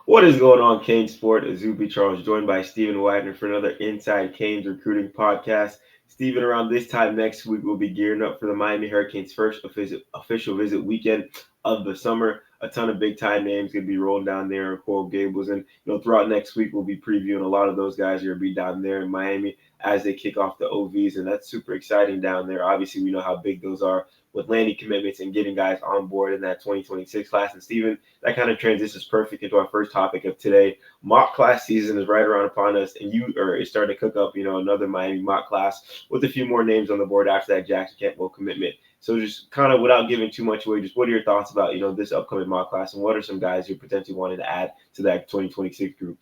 What is going on, CaneSport? Izubee Charles, joined by Stephen Wagner for another Inside Canes recruiting podcast. Stephen, around this time next week, we'll be gearing up for the Miami Hurricanes' first official visit weekend of the summer. A ton of big time names going to be rolling down there in Coral Gables, and throughout next week, we'll be previewing a lot of those guys who will be down there in Miami as they kick off the OVs, and that's super exciting down there. Obviously, we know how big those are with landing commitments and getting guys on board in that 2026 class. And Stephen, that kind of transitions perfect into our first topic of today. Mock class season is right around upon us, and you are starting to cook up, another Miami mock class with a few more names on the board after that Jackson Campbell commitment. So just kind of without giving too much away, just what are your thoughts about, this upcoming mock class, and what are some guys you're potentially wanting to add to that 2026 group?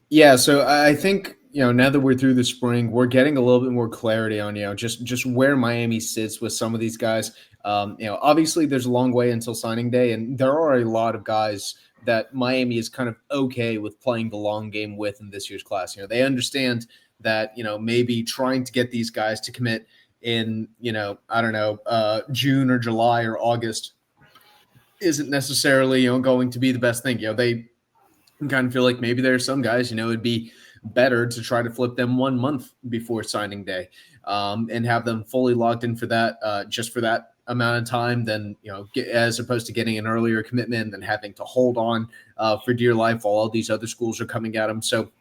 Yeah, so I think now that we're through the spring, we're getting a little bit more clarity on just where Miami sits with some of these guys. Obviously there's a long way until signing day, and there are a lot of guys that Miami is kind of okay with playing the long game with in this year's class. They understand that maybe trying to get these guys to commit in I don't know June or July or August isn't necessarily going to be the best thing. They kind of feel like maybe there are some guys, it'd be better to try to flip them 1 month before signing day, and have them fully locked in for that, just for that amount of time than, as opposed to getting an earlier commitment and then having to hold on for dear life while all these other schools are coming at them. So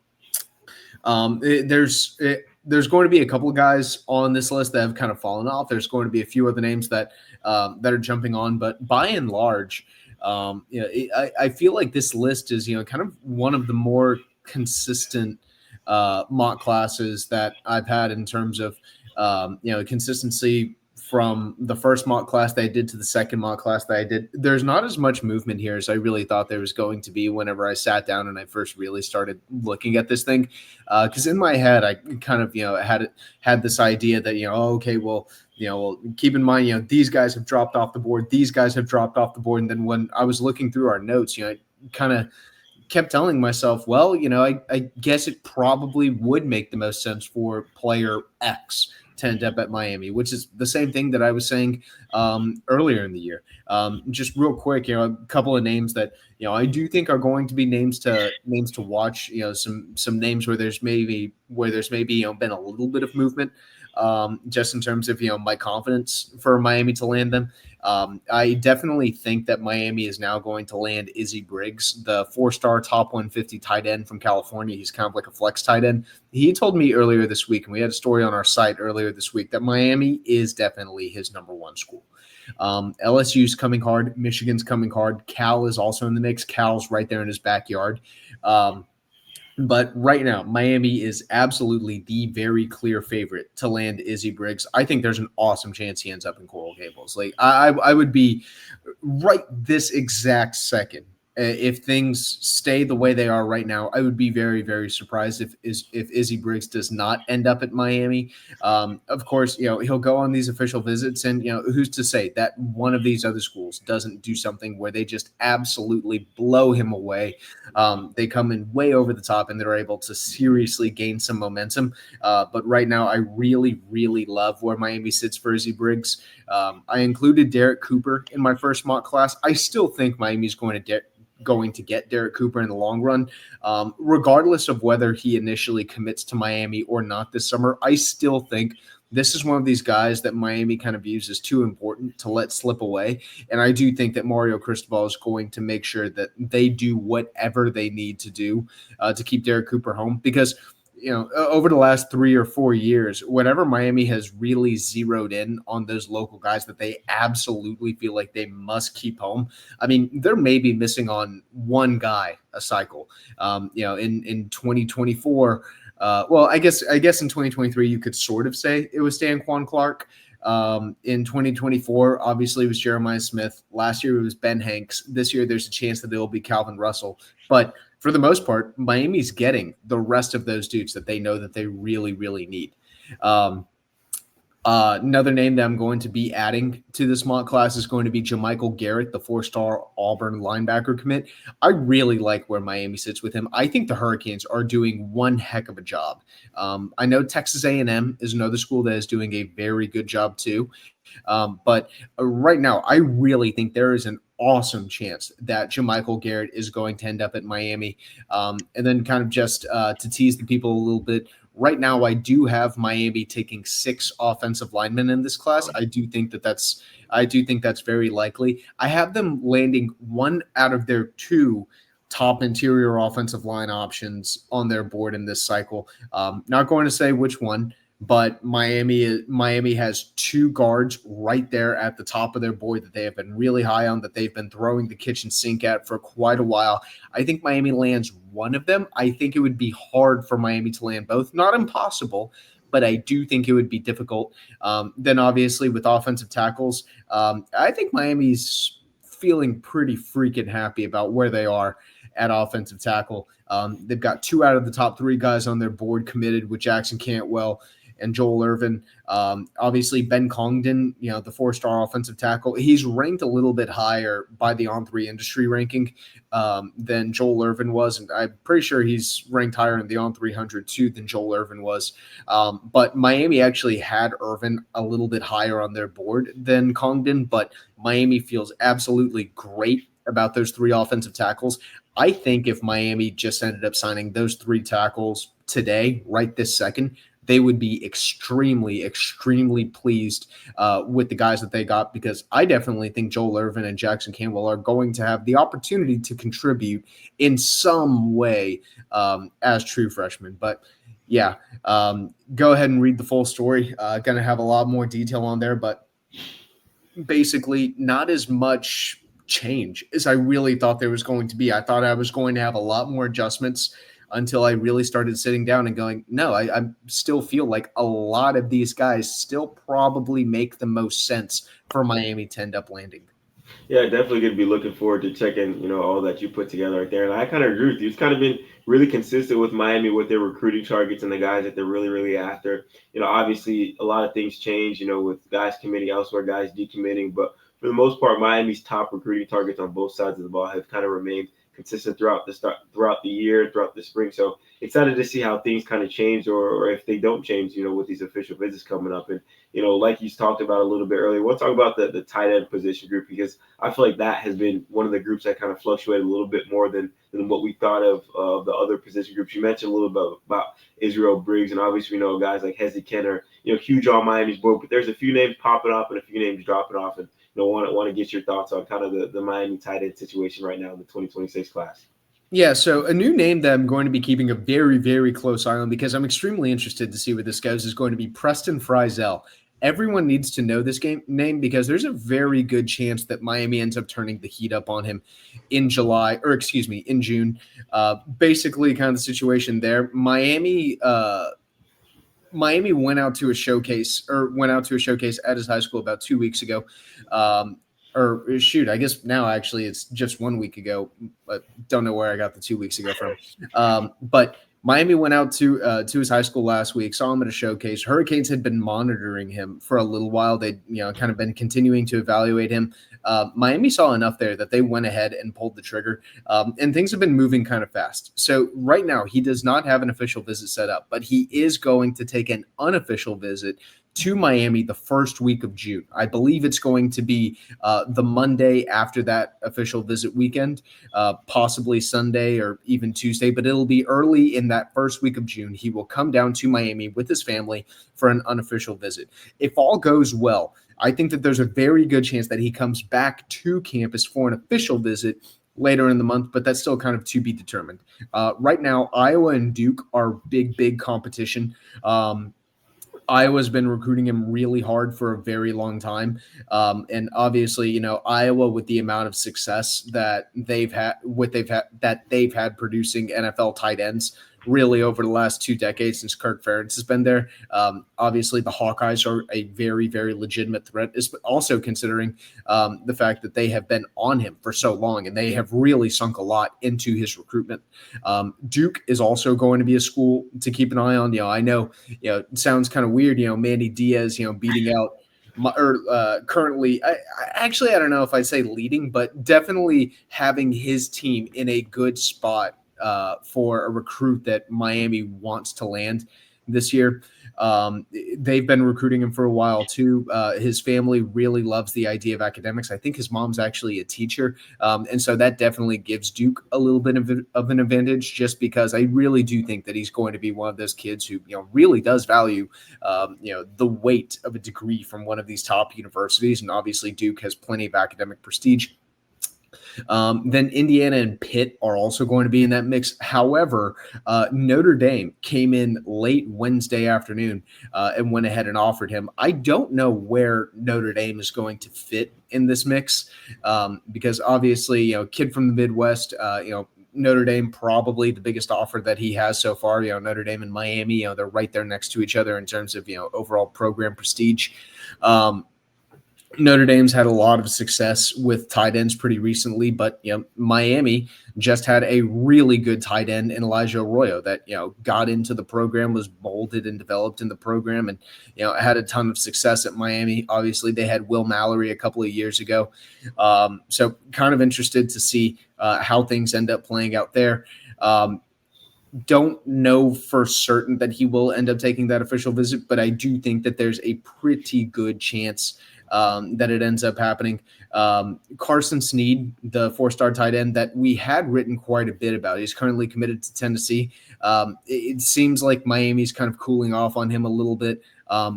there's going to be a couple of guys on this list that have kind of fallen off. There's going to be a few other names that are jumping on, but by and large, I feel like this list is, kind of one of the more consistent mock classes that I've had in terms of, consistency from the first mock class that I did to the second mock class that I did. There's not as much movement here as I really thought there was going to be whenever I sat down and I first really started looking at this thing. Because in my head, I kind of, had this idea that, okay, well, keep in mind, these guys have dropped off the board. These guys have dropped off the board. And then when I was looking through our notes, I kind of kept telling myself, well, I guess it probably would make the most sense for player X to end up at Miami, which is the same thing that I was saying earlier in the year. Just real quick, a couple of names that I do think are going to be names to watch. Some names where there's maybe been a little bit of movement, just in terms of my confidence for Miami to land them. I definitely think that Miami is now going to land Izzy Briggs, the 4-star top 150 tight end from California. He's kind of like a flex tight end. He told me earlier this week, and we had a story on our site earlier this week, that Miami is definitely his number one school. LSU's coming hard. Michigan's coming hard. Cal is also in the mix. Cal's right there in his backyard. But right now, Miami is absolutely the very clear favorite to land Izzy Briggs. I think there's an awesome chance he ends up in Coral Gables. Like I would be right this exact second. If things stay the way they are right now, I would be very, very surprised if Izzy Briggs does not end up at Miami. Of course, he'll go on these official visits, and who's to say that one of these other schools doesn't do something where they just absolutely blow him away. They come in way over the top, and they're able to seriously gain some momentum. But right now, I really, really love where Miami sits for Izzy Briggs. I included Derek Cooper in my first mock class. I still think Miami's going to get Derek Cooper in the long run, regardless of whether he initially commits to Miami or not this summer. I still think this is one of these guys that Miami kind of views as too important to let slip away. And I do think that Mario Cristobal is going to make sure that they do whatever they need to do to keep Derek Cooper home, because over the last 3 or 4 years, whenever Miami has really zeroed in on those local guys that they absolutely feel like they must keep home, I mean, they're maybe missing on one guy a cycle. In 2024, well, I guess in 2023, you could sort of say it was Stanquan Clark. In 2024, obviously it was Jeremiah Smith. Last year it was Ben Hanks. This year there's a chance that it will be Calvin Russell. But for the most part, Miami's getting the rest of those dudes that they know that they really, really need. Another name that I'm going to be adding to this mock class is going to be Jamichael Garrett, the 4-star Auburn linebacker commit. I really like where Miami sits with him. I think the Hurricanes are doing one heck of a job. I know Texas A&M is another school that is doing a very good job too. But right now, I really think there is an awesome chance that Jermichael Garrett is going to end up at Miami. And then kind of just to tease the people a little bit, right now I do have Miami taking 6 offensive linemen in this class. I do think that's very likely. I have them landing 1 out of their 2 top interior offensive line options on their board in this cycle. Not going to say which one, but Miami has 2 guards right there at the top of their board that they have been really high on, that they've been throwing the kitchen sink at for quite a while. I think Miami lands one of them. I think it would be hard for Miami to land both. Not impossible, but I do think it would be difficult. Then obviously with offensive tackles, I think Miami's feeling pretty freaking happy about where they are at offensive tackle. They've got 2 out of the top 3 guys on their board committed with Jackson Cantwell and Joel Irvin. Obviously, Ben Congdon, the 4-star offensive tackle, he's ranked a little bit higher by the On3 industry ranking than Joel Irvin was. And I'm pretty sure he's ranked higher in the On300 too than Joel Irvin was. But Miami actually had Irvin a little bit higher on their board than Congdon, but Miami feels absolutely great about those 3 offensive tackles. I think if Miami just ended up signing those 3 tackles today, right this second, they would be extremely, extremely pleased with the guys that they got, because I definitely think Joel Irvin and Jackson Campbell are going to have the opportunity to contribute in some way as true freshmen. But yeah, go ahead and read the full story. Going to have a lot more detail on there, but basically not as much change as I really thought there was going to be. I thought I was going to have a lot more adjustments until I really started sitting down and going, no, I still feel like a lot of these guys still probably make the most sense for Miami to end up landing. Yeah, definitely going to be looking forward to checking, all that you put together right there. And I kind of agree with you. It's kind of been really consistent with Miami with their recruiting targets and the guys that they're really, really after. Obviously a lot of things change, with guys committing elsewhere, guys decommitting. But for the most part, Miami's top recruiting targets on both sides of the ball have kind of remained consistent throughout the year, throughout the spring. So excited to see how things kind of change, or if they don't change, with these official visits coming up. And, like you talked about a little bit earlier, we'll talk about the tight end position group, because I feel like that has been one of the groups that kind of fluctuated a little bit more than what we thought of the other position groups. You mentioned a little bit about Israel Briggs, and obviously we know guys like Hezzy Kent are, huge on Miami's board, but there's a few names popping up and a few names dropping off. And want to get your thoughts on kind of the Miami tight end situation right now in the 2026 class. Yeah, so a new name that I'm going to be keeping a very, very close eye on, because I'm extremely interested to see where this goes, is going to be Preston Frizzell. Everyone needs to know this name, because there's a very good chance that Miami ends up turning the heat up on him in June. Basically, kind of the situation there. Miami went out to a showcase at his high school about 2 weeks ago. I guess now actually it's just 1 week ago, but don't know where I got the 2 weeks ago from. But Miami went out to his high school last week, saw him at a showcase. Hurricanes had been monitoring him for a little while. They'd kind of been continuing to evaluate him. Miami saw enough there that they went ahead and pulled the trigger, and things have been moving kind of fast. So right now he does not have an official visit set up, but he is going to take an unofficial visit to Miami the first week of June. I believe it's going to be the Monday after that official visit weekend, possibly Sunday or even Tuesday, but it'll be early in that first week of June. He will come down to Miami with his family for an unofficial visit. If all goes well, I think that there's a very good chance that he comes back to campus for an official visit later in the month, but that's still kind of to be determined. Right now, Iowa and Duke are big competition. Iowa's been recruiting him really hard for a very long time. And obviously, Iowa, with the amount of success that they've had producing NFL tight ends really over the last 2 decades since Kirk Ferentz has been there. Obviously, the Hawkeyes are a very, very legitimate threat, also considering the fact that they have been on him for so long, and they have really sunk a lot into his recruitment. Duke is also going to be a school to keep an eye on. I know, it sounds kind of weird, Manny Diaz, beating out currently, I don't know if I'd say leading, but definitely having his team in a good spot for a recruit that Miami wants to land. this year. They've been recruiting him for a while too. His family really loves the idea of academics. I think his mom's actually a teacher, and so that definitely gives Duke a little bit of an advantage. Just because I really do think that he's going to be one of those kids who really does value the weight of a degree from one of these top universities, and obviously Duke has plenty of academic prestige. Then Indiana and Pitt are also going to be in that mix. However, Notre Dame came in late Wednesday afternoon and went ahead and offered him. I don't know where Notre Dame is going to fit in this mix because obviously, kid from the Midwest, Notre Dame probably the biggest offer that he has so far. Notre Dame and Miami, they're right there next to each other in terms of overall program prestige. Notre Dame's had a lot of success with tight ends pretty recently, but Miami just had a really good tight end in Elijah Arroyo that got into the program, was molded and developed in the program, and had a ton of success at Miami. Obviously, they had Will Mallory a couple of years ago, so kind of interested to see how things end up playing out there. Don't know for certain that he will end up taking that official visit, but I do think that there's a pretty good chance that it ends up happening. Carson Snead, the 4-star tight end that we had written quite a bit about, he's currently committed to Tennessee. It seems like Miami's kind of cooling off on him a little bit.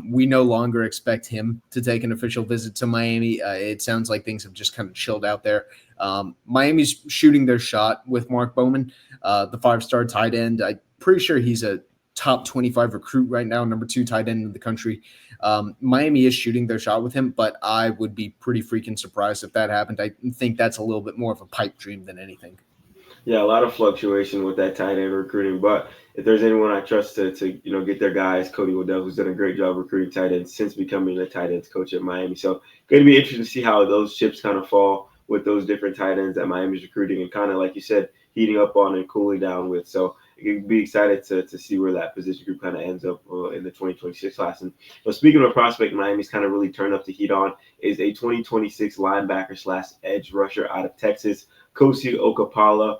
We no longer expect him to take an official visit to Miami. It sounds like things have just kind of chilled out there. Miami's shooting their shot with Mark Bowman, the 5-star tight end. I'm pretty sure he's a top 25 recruit right now, number 2 tight end in the country. Miami is shooting their shot with him, but I would be pretty freaking surprised if that happened. I think that's a little bit more of a pipe dream than anything. Yeah, a lot of fluctuation with that tight end recruiting. But if there's anyone I trust to get their guys, Cody Waddell, who's done a great job recruiting tight ends since becoming a tight ends coach at Miami. So going to be interesting to see how those chips kind of fall with those different tight ends that Miami's recruiting and kind of, like you said, heating up on and cooling down with. So you'd be excited to see where that position group kind of ends up in the 2026 class. And speaking of a prospect Miami's kind of really turned up the heat on is a 2026 linebacker / edge rusher out of Texas, Kosi Okapala.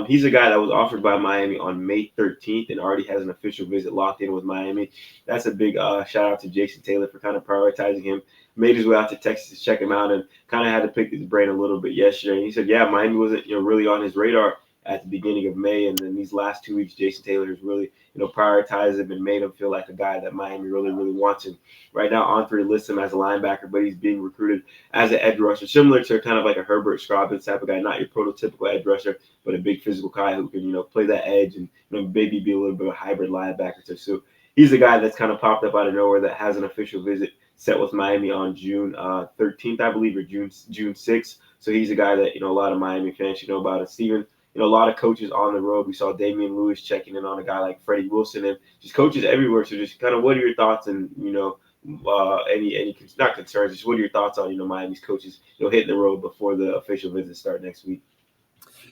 He's a guy that was offered by Miami on May 13th and already has an official visit locked in with Miami. That's a big shout out to Jason Taylor for kind of prioritizing him. Made his way out to Texas to check him out and kind of had to pick his brain a little bit yesterday. And he said, yeah, Miami wasn't really on his radar at the beginning of May, and then these last 2 weeks, Jason Taylor has really prioritized him and made him feel like a guy that Miami really wants. And right now, Entre lists him as a linebacker, but he's being recruited as an edge rusher, similar to kind of like a Herbert Scrobbins type of guy, not your prototypical edge rusher, but a big physical guy who can play that edge and maybe be a little bit of a hybrid linebacker too. So he's a guy that's kind of popped up out of nowhere that has an official visit set with Miami on June 13th, I believe, or June 6th. So he's a guy that a lot of Miami fans should know about. And Steven, a lot of coaches on the road. We saw Damian Lewis checking in on a guy like Freddie Wilson and just coaches everywhere. So just kind of what are your thoughts and, any not concerns, just what are your thoughts on, Miami's coaches, hitting the road before the official visits start next week?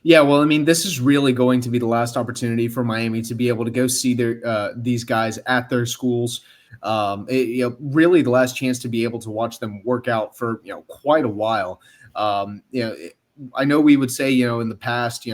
Yeah, well, I mean, this is really going to be the last opportunity for Miami to be able to go see these guys at their schools. Really the last chance to be able to watch them work out for, quite a while. I know we would say, in the past,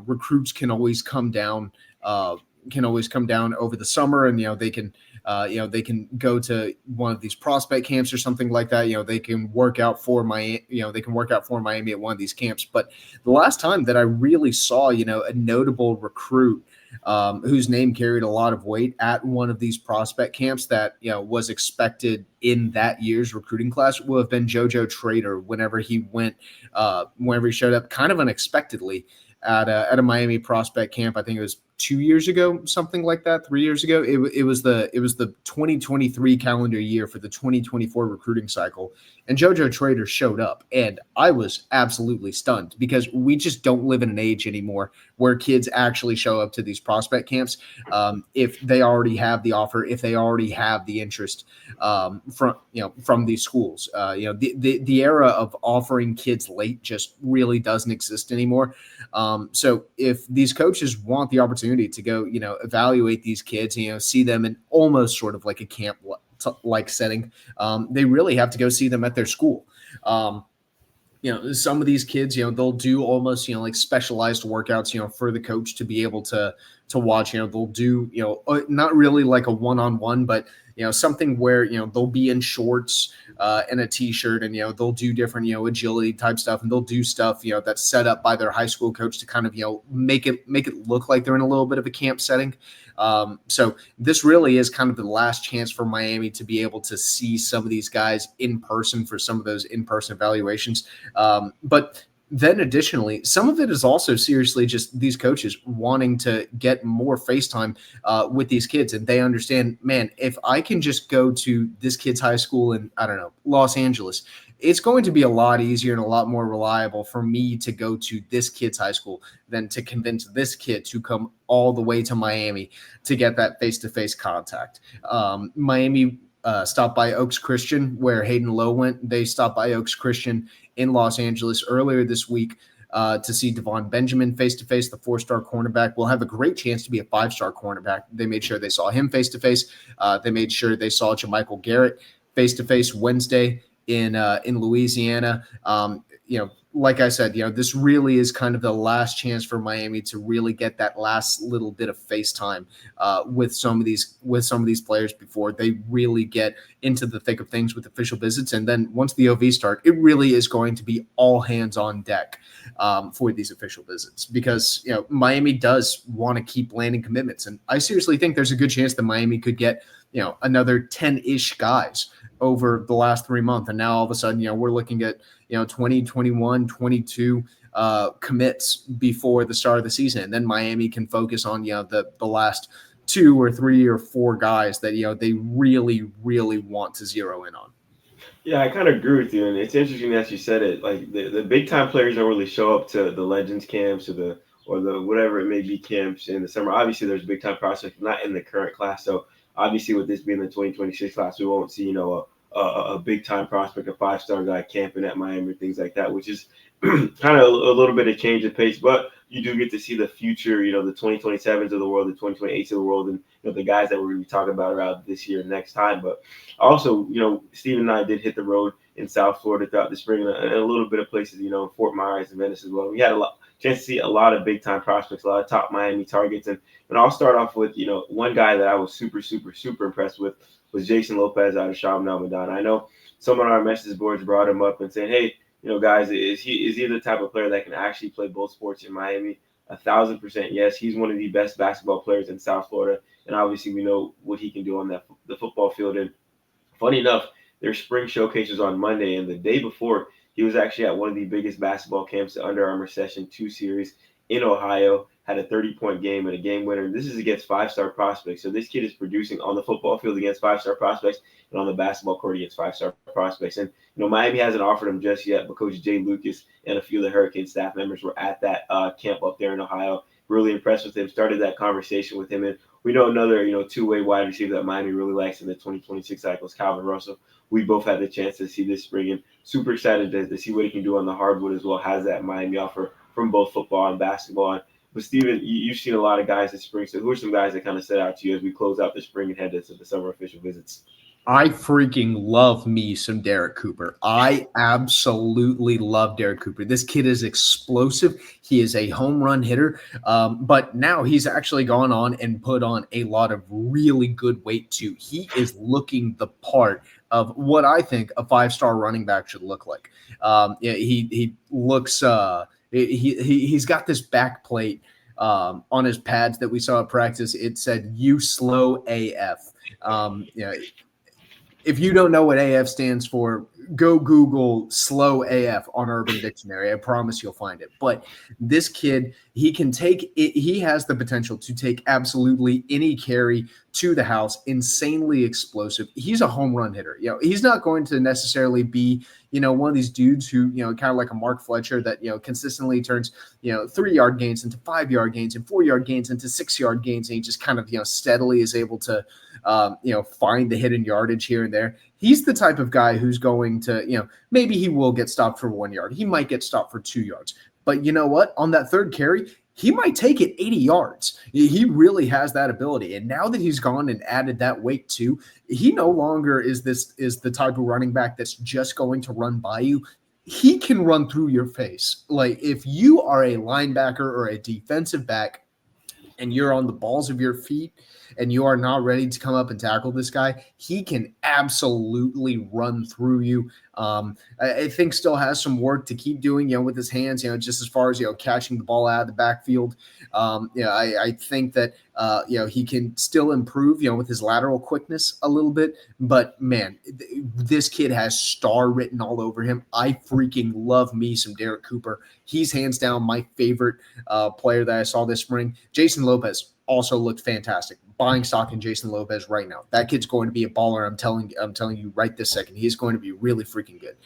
recruits can always come down over the summer, and they can go to one of these prospect camps or something like that. They can work out for Miami. They can work out for Miami at one of these camps. But the last time that I really saw, a notable recruit whose name carried a lot of weight at one of these prospect camps that was expected in that year's recruiting class will have been JoJo Trader whenever he showed up kind of unexpectedly at a Miami prospect camp. I think it was 2 years ago, something like that, 3 years ago. It was the 2023 calendar year for the 2024 recruiting cycle. And JoJo Trader showed up, and I was absolutely stunned because we just don't live in an age anymore where kids actually show up to these prospect camps if they already have the offer, if they already have the interest from these schools. The era of offering kids late just really doesn't exist anymore. So if these coaches want the opportunity to go, evaluate these kids, see them in almost sort of like a camp like setting, they really have to go see them at their school. some of these kids, they'll do almost, like specialized workouts, for the coach to be able to watch. They'll do, not really like a one-on-one, but something where they'll be in shorts and a t-shirt, and they'll do different agility type stuff, and they'll do stuff that's set up by their high school coach to kind of make it look like they're in a little bit of a camp setting. So this really is kind of the last chance for Miami to be able to see some of these guys in person for some of those in-person evaluations. But then additionally, some of it is also seriously just these coaches wanting to get more FaceTime with these kids. And they understand, man, if I can just go to this kid's high school in, I don't know, Los Angeles, it's going to be a lot easier and a lot more reliable for me to go to this kid's high school than to convince this kid to come all the way to Miami to get that face-to-face contact. Miami stopped by Oaks Christian, where Hayden Lowe went. They stopped by Oaks Christian in Los Angeles earlier this week to see Devon Benjamin face-to-face, the 4-star cornerback. Will have a great chance to be a 5-star cornerback. They made sure they saw him face-to-face. They made sure they saw Jamichael Garrett face-to-face Wednesday in Louisiana. Like I said, this really is kind of the last chance for Miami to really get that last little bit of FaceTime with some of these players before they really get into the thick of things with official visits. And then once the OV start, it really is going to be all hands on deck for these official visits, because Miami does want to keep landing commitments, and I seriously think there's a good chance that Miami could get another 10-ish guys over the last 3 months. And now all of a sudden, we're looking at 20, 21, 22 commits before the start of the season. And then Miami can focus on, the last 2 or 3 or 4 guys that, they really, really want to zero in on. Yeah, I kind of agree with you, and it's interesting that you said it. Like the big time players don't really show up to the Legends camps or the whatever it may be camps in the summer. Obviously, there's big time prospects, not in the current class. So obviously, with this being the 2026 class, we won't see a big time prospect, a 5-star guy camping at Miami, things like that, which is kind of a little bit of change of pace. But you do get to see the future, the 2027s of the world, the 2028s of the world, and the guys that we're going to be talking about around this year next time. But also, Steven and I did hit the road in South Florida throughout the spring, and a little bit of places, Fort Myers and Venice as well. We had a chance to see a lot of big time prospects, a lot of top Miami targets, and I'll start off with one guy that I was super impressed with was Jason Lopez out of Chaminade Madonna. I know some on our message boards brought him up and said, hey, guys, is he the type of player that can actually play both sports in Miami? 1,000% yes. He's one of the best basketball players in South Florida, and obviously we know what he can do on the football field. And funny enough, their spring showcase was on Monday, and the day before, he was actually at one of the biggest basketball camps, the Under Armour Session 2 series in Ohio, had a 30-point game and a game winner. This is against 5-star prospects. So this kid is producing on the football field against 5-star prospects and on the basketball court against 5-star prospects. And, Miami hasn't offered him just yet, but Coach Jay Lucas and a few of the Hurricane staff members were at that camp up there in Ohio. Really impressed with him, started that conversation with him. And we know another, two-way wide receiver that Miami really likes in the 2026 cycle is Calvin Russell. We both had the chance to see this spring, and super excited to see what he can do on the hardwood as well. Has that Miami offer from both football and basketball. But Steven, you've seen a lot of guys this spring. So who are some guys that kind of stood out to you as we close out the spring and head into the summer official visits? I freaking love me some Derek Cooper. I absolutely love Derek Cooper. This kid is explosive. He is a home run hitter. But now he's actually gone on and put on a lot of really good weight too. He is looking the part of what I think a 5-star running back should look like. He looks he's got this back plate on his pads that we saw at practice. It said "You slow AF." If you don't know what AF stands for, go Google slow AF on Urban Dictionary. I promise you'll find it. But this kid, he can take it. He has the potential to take absolutely any carry to the house. Insanely explosive. He's a home run hitter. He's not going to necessarily be, one of these dudes who, kind of like a Mark Fletcher that, consistently turns, 3-yard gains into 5-yard gains and 4-yard gains into 6-yard gains. And he just kind of, steadily is able to, find the hidden yardage here and there. He's the type of guy who's going to, maybe he will get stopped for 1 yard. He might get stopped for 2 yards. But you know what? On that third carry, he might take it 80 yards. He really has that ability. And now that he's gone and added that weight too, he no longer is the type of running back that's just going to run by you. he can run through your face. Like if you are a linebacker or a defensive back and you're on the balls of your feet and you are not ready to come up and tackle this guy, he can absolutely run through you. I think still has some work to keep doing, with his hands, just as far as, catching the ball out of the backfield. I think that, he can still improve, with his lateral quickness a little bit. But man, this kid has star written all over him. I freaking love me some Derek Cooper. He's hands down my favorite player that I saw this spring. Jason Lopez also looked fantastic. Buying stock in Jason Lopez right now. That kid's going to be a baller. I'm telling you right this second. He's going to be really freaking good.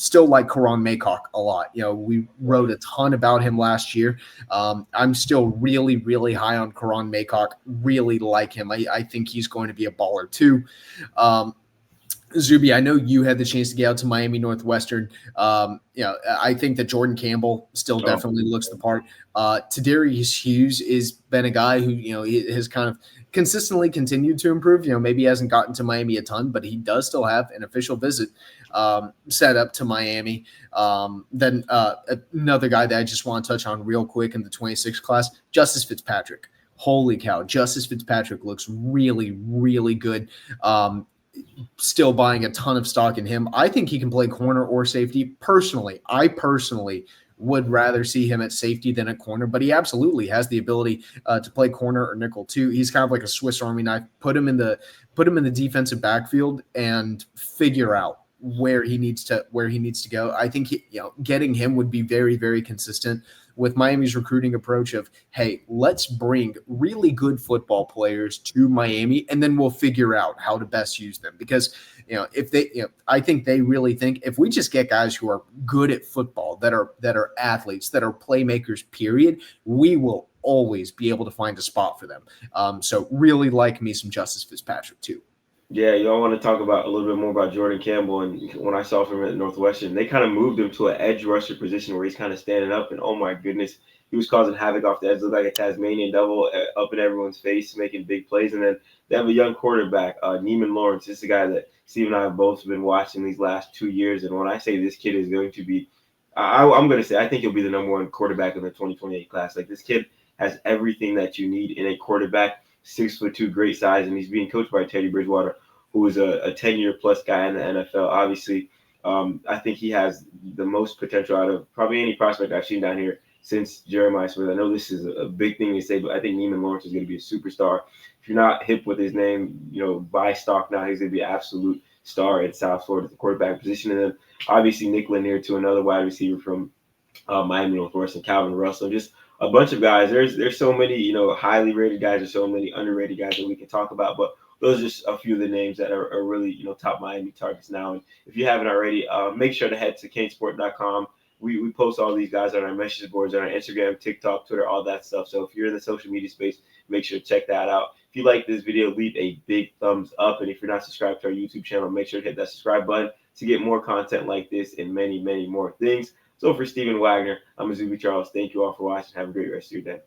Still like Karan Maycock a lot. We wrote a ton about him last year. I'm still really, really high on Karan Maycock. Really like him. I think he's going to be a baller too. Izubee, I know you had the chance to get out to Miami Northwestern. I think that Jordan Campbell still definitely looks the part. Tadarius Hughes has been a guy who, has kind of consistently continued to improve. Maybe he hasn't gotten to Miami a ton, but he does still have an official visit set up to Miami. Then another guy that I just want to touch on real quick in the 26 class, Justice Fitzpatrick. Holy cow, Justice Fitzpatrick looks really, really good. Still buying a ton of stock in him. I think he can play corner or safety. I personally would rather see him at safety than at corner, but he absolutely has the ability to play corner or nickel too. He's kind of like a Swiss Army knife. Put him in the defensive backfield and figure out where he needs to go. I think getting him would be very, very consistent with Miami's recruiting approach of, hey, let's bring really good football players to Miami, and then we'll figure out how to best use them. Because, if they, I think they really think if we just get guys who are good at football, that are athletes, that are playmakers, period, we will always be able to find a spot for them. So really like me some Justice Fitzpatrick too. Yeah, y'all want to talk about a little bit more about Jordan Campbell. And when I saw him at Northwestern, they kind of moved him to an edge rusher position where he's kind of standing up. And oh my goodness, he was causing havoc off the edge, looked like a Tasmanian devil up in everyone's face, making big plays. And then they have a young quarterback, Neiman Lawrence. This is a guy that Steve and I have both been watching these last 2 years. And when I say this kid is going to be, I'm going to say I think he'll be the number one quarterback in the 2028 class. Like, this kid has everything that you need in a quarterback. 6'2", great size, and he's being coached by Teddy Bridgewater, who is a 10-year plus guy in the NFL. Obviously, I think he has the most potential out of probably any prospect I've seen down here since Jeremiah Smith. I know this is a big thing to say, but I think Neiman Lawrence is going to be a superstar. If you're not hip with his name, buy stock now. He's going to be an absolute star at South Florida at the quarterback position. And then obviously Nick Lanier, to another wide receiver from Miami Northwestern, Calvin Russell, just a bunch of guys. There's so many, highly rated guys. There's so many underrated guys that we can talk about, but those are just a few of the names that are really, top Miami targets now. And if you haven't already, make sure to head to CaneSport.com. We post all these guys on our message boards, on our Instagram, TikTok, Twitter, all that stuff. So if you're in the social media space, make sure to check that out. If you like this video, leave a big thumbs up. And if you're not subscribed to our YouTube channel, make sure to hit that subscribe button to get more content like this and many, many more things. So for Stephen Wagner, I'm Izubee Charles. Thank you all for watching. Have a great rest of your day.